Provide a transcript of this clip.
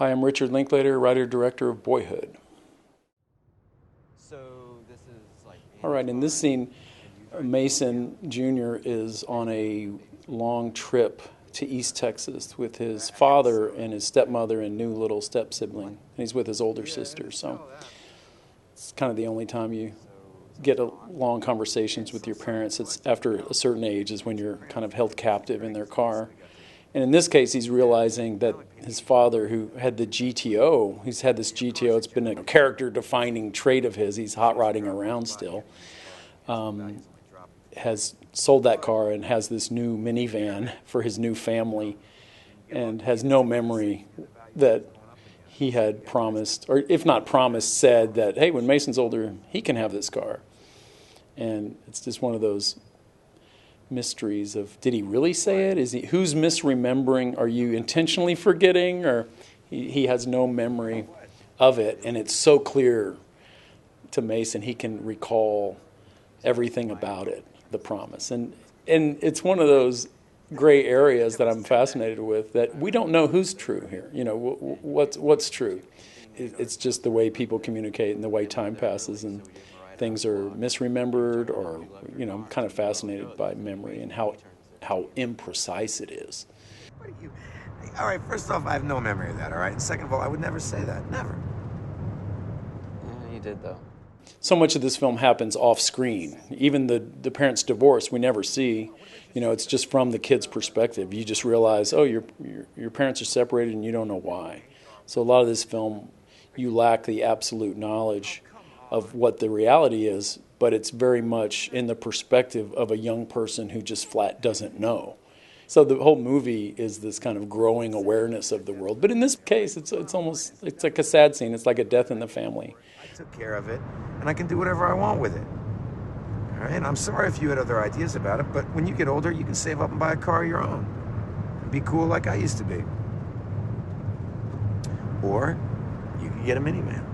Hi, I'm Richard Linklater, writer-director of Boyhood. So this is like... All right, in this scene, Mason Jr. is on a long trip to East Texas with his father and his stepmother and new little step-sibling. And he's with his older sister, so it's kind of the only time you get long conversations with your parents. It's after a certain age is when you're kind of held captive in their car. And in this case, he's realizing that his father, who had the GTO, he's had this GTO, it's been a character-defining trait of his, he's hot rodding around still, has sold that car and has this new minivan for his new family and has no memory that he had promised, or if not promised, said that, hey, when Mason's older, he can have this car. And it's just one of those mysteries of, did he really say it? Who's misremembering? Are you intentionally forgetting? Or he has no memory of it, and it's so clear to Mason he can recall everything about it, the promise. And it's one of those gray areas that I'm fascinated with, that we don't know who's true here. You know, what's true? It's just the way people communicate and the way time passes, and things are misremembered, or, you know, I'm kind of fascinated by memory and how imprecise it is. What are you? All right, first off, I have no memory of that, all right? And second of all, I would never say that, never. Yeah, you did, though. So much of this film happens off screen. Even the parents' divorce, we never see. You know, it's just from the kid's perspective. You just realize, oh, your parents are separated and you don't know why. So a lot of this film, you lack the absolute knowledge of what the reality is, but it's very much in the perspective of a young person who just flat doesn't know. So the whole movie is this kind of growing awareness of the world. But in this case, it's like a sad scene. It's like a death in the family. I took care of it, and I can do whatever I want with it. All right, and I'm sorry if you had other ideas about it, but when you get older, you can save up and buy a car of your own. And be cool like I used to be. Or you can get a minivan.